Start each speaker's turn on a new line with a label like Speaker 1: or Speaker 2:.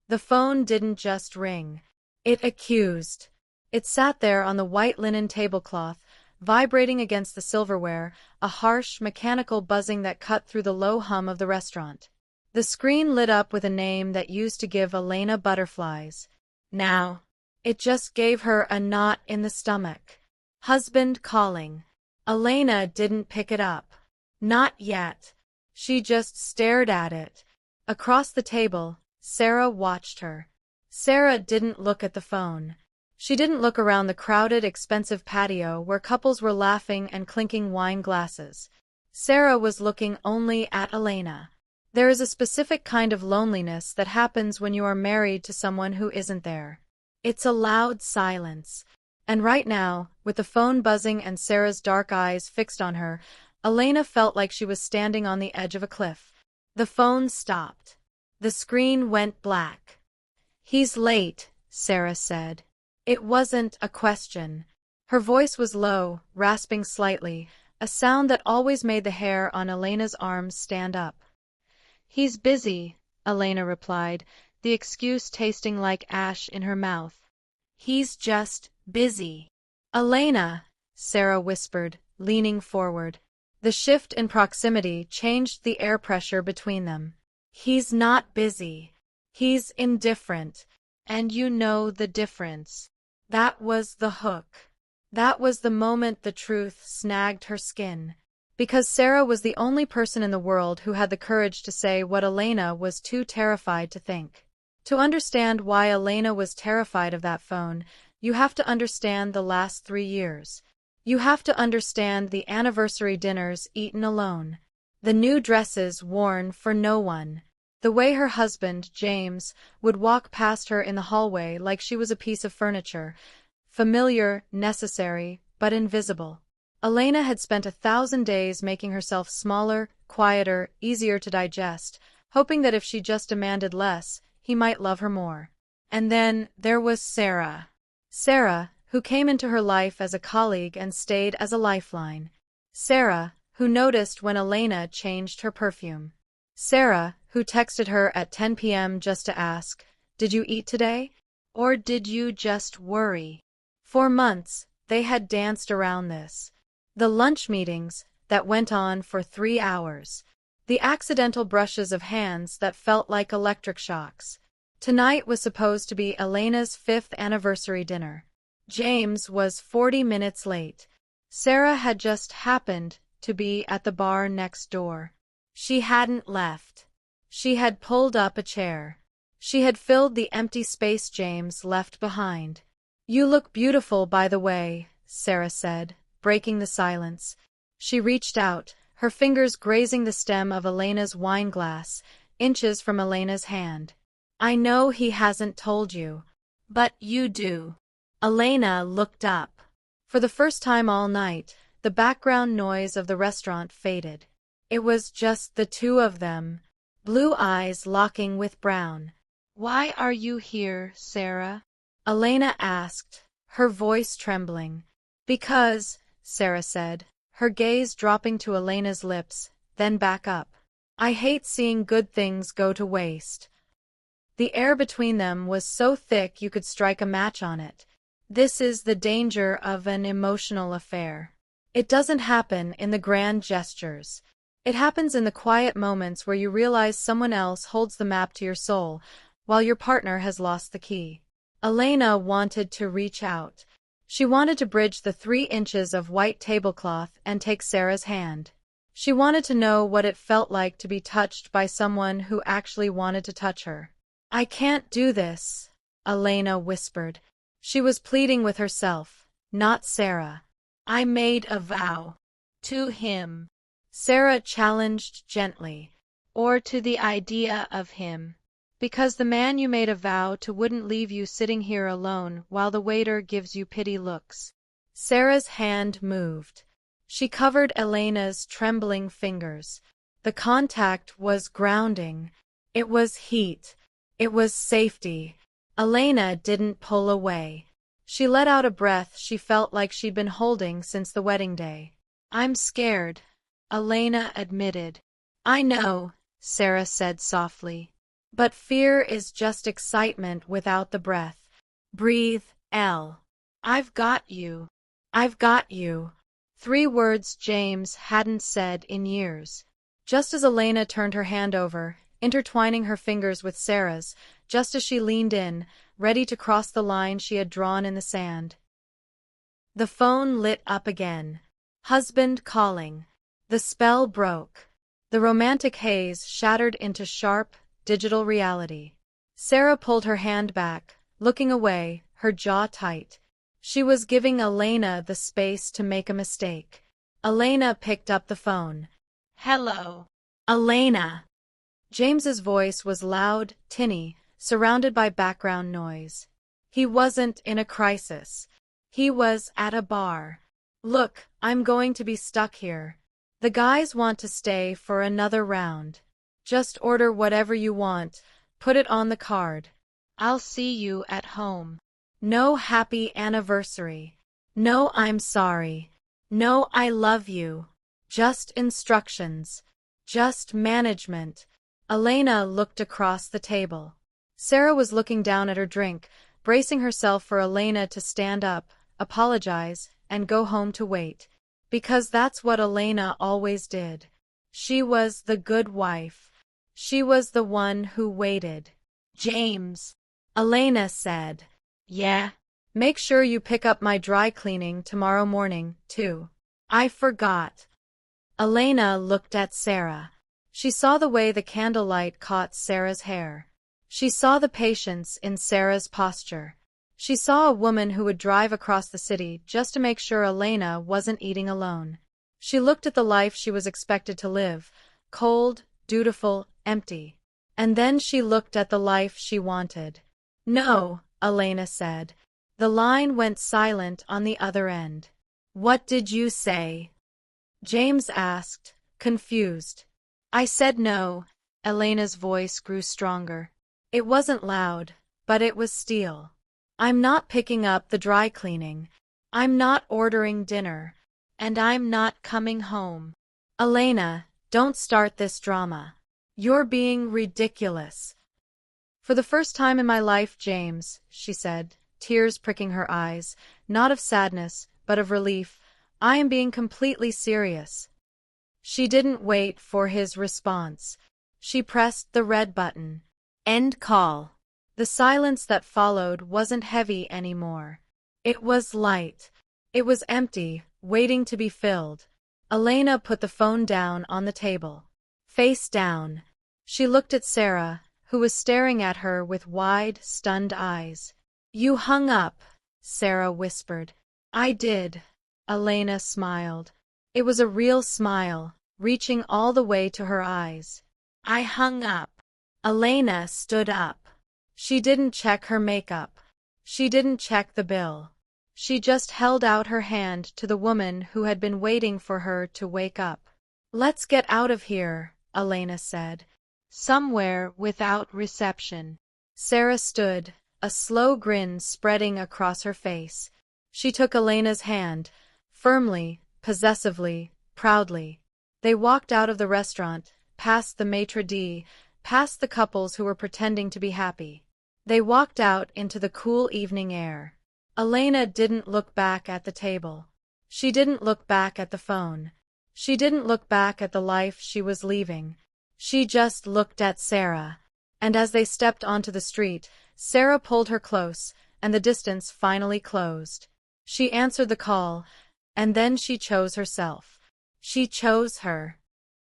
Speaker 1: The phone didn't just ring. It accused. It sat there on the white linen tablecloth, vibrating against the silverware, a harsh, mechanical buzzing that cut through the low hum of the restaurant. The screen lit up with a name that used to give Elena butterflies. Now, it just gave her a knot in the stomach. Husband calling. Elena didn't pick it up. Not yet. She just stared at it. Across the table, Sarah watched her. Sarah didn't look at the phone. She didn't look around the crowded, expensive patio where couples were laughing and clinking wine glasses. Sarah was looking only at Elena. There is a specific kind of loneliness that happens when you are married to someone who isn't there. It's a loud silence. And right now, with the phone buzzing and Sarah's dark eyes fixed on her, Elena felt like she was standing on the edge of a cliff. The phone stopped. The screen went black. "He's late," Sarah said. It wasn't a question. Her voice was low, rasping slightly, a sound that always made the hair on Elena's arms stand up. "He's busy," Elena replied, the excuse tasting like ash in her mouth. "He's just busy." "Elena," Sarah whispered, leaning forward. The shift in proximity changed the air pressure between them. "He's not busy. He's indifferent. And you know the difference." That was the hook. That was the moment the truth snagged her skin. Because Sarah was the only person in the world who had the courage to say what Elena was too terrified to think. To understand why Elena was terrified of that phone, you have to understand the last 3 years. You have to understand the anniversary dinners eaten alone. The new dresses worn for no one. The way her husband, James, would walk past her in the hallway like she was a piece of furniture. Familiar, necessary, but invisible. Elena had spent 1,000 days making herself smaller, quieter, easier to digest, hoping that if she just demanded less, he might love her more. And then there was Sarah. Sarah, who came into her life as a colleague and stayed as a lifeline. Sarah, who noticed when Elena changed her perfume. Sarah, who texted her at 10 p.m. just to ask, "Did you eat today? Or did you just worry?" For months, they had danced around this. The lunch meetings that went on for 3 hours. The accidental brushes of hands that felt like electric shocks. Tonight was supposed to be Elena's 5th anniversary dinner. James was 40 minutes late. Sarah had just happened to be at the bar next door. She hadn't left. She had pulled up a chair. She had filled the empty space James left behind. "You look beautiful, by the way," Sarah said, breaking the silence. She reached out, her fingers grazing the stem of Elena's wine glass, inches from Elena's hand. "I know he hasn't told you, but you do." Elena looked up. For the first time all night, the background noise of the restaurant faded. It was just the two of them, blue eyes locking with brown. "Why are you here, Sarah?" Elena asked, her voice trembling. "Because," Sarah said, her gaze dropping to Elena's lips, then back up. "I hate seeing good things go to waste." The air between them was so thick you could strike a match on it. This is the danger of an emotional affair. It doesn't happen in the grand gestures. It happens in the quiet moments where you realize someone else holds the map to your soul, while your partner has lost the key. Elena wanted to reach out. She wanted to bridge the 3 inches of white tablecloth and take Sarah's hand. She wanted to know what it felt like to be touched by someone who actually wanted to touch her. "I can't do this," Elena whispered. She was pleading with herself, not Sarah. "I made a vow. To him." Sarah challenged gently. "Or to the idea of him. Because the man you made a vow to wouldn't leave you sitting here alone while the waiter gives you pity looks." Sarah's hand moved. She covered Elena's trembling fingers. The contact was grounding. It was heat. It was safety. Elena didn't pull away. She let out a breath she felt like she'd been holding since the wedding day. "I'm scared," Elena admitted. "I know," Sarah said softly. But fear is just excitement without the breath. Breathe, Elle. I've got you. I've got you. 3 words James hadn't said in years. Just as Elena turned her hand over, intertwining her fingers with Sarah's, just as she leaned in, ready to cross the line she had drawn in the sand. The phone lit up again. Husband calling. The spell broke. The romantic haze shattered into sharp, digital reality. Sarah pulled her hand back, looking away, her jaw tight. She was giving Elena the space to make a mistake. Elena picked up the phone. Hello. Elena. James's voice was loud, tinny, surrounded by background noise. He wasn't in a crisis. He was at a bar. Look, I'm going to be stuck here. The guys want to stay for another round. Just order whatever you want, put it on the card. I'll see you at home. No happy anniversary. No I'm sorry. No I love you. Just instructions. Just management. Elena looked across the table. Sarah was looking down at her drink, bracing herself for Elena to stand up, apologize, and go home to wait. Because that's what Elena always did. She was the good wife. She was the one who waited. James. Elena said. Yeah. Make sure you pick up my dry cleaning tomorrow morning, too. I forgot. Elena looked at Sarah. She saw the way the candlelight caught Sarah's hair. She saw the patience in Sarah's posture. She saw a woman who would drive across the city just to make sure Elena wasn't eating alone. She looked at the life she was expected to live, cold, dutiful, empty. And then she looked at the life she wanted. No, Elena said. The line went silent on the other end. What did you say? James asked, confused. I said no. Elena's voice grew stronger. It wasn't loud, but it was steel. I'm not picking up the dry cleaning. I'm not ordering dinner. And I'm not coming home. Elena, don't start this drama. You're being ridiculous. For the first time in my life, James, she said, tears pricking her eyes, not of sadness, but of relief, I am being completely serious. She didn't wait for his response. She pressed the red button. End call. The silence that followed wasn't heavy anymore. It was light. It was empty, waiting to be filled. Elena put the phone down on the table. Face down. She looked at Sarah, who was staring at her with wide, stunned eyes. You hung up, Sarah whispered. I did. Elena smiled. It was a real smile, reaching all the way to her eyes. I hung up. Elena stood up. She didn't check her makeup. She didn't check the bill. She just held out her hand to the woman who had been waiting for her to wake up. Let's get out of here, Elena said. Somewhere without reception. Sarah stood, a slow grin spreading across her face. She took Elena's hand, firmly, possessively, proudly. They walked out of the restaurant, past the maitre d', past the couples who were pretending to be happy. They walked out into the cool evening air. Elena didn't look back at the table. She didn't look back at the phone. She didn't look back at the life she was leaving. She just looked at Sarah. And as they stepped onto the street, Sarah pulled her close, and the distance finally closed. She answered the call, and then she chose herself. She chose her.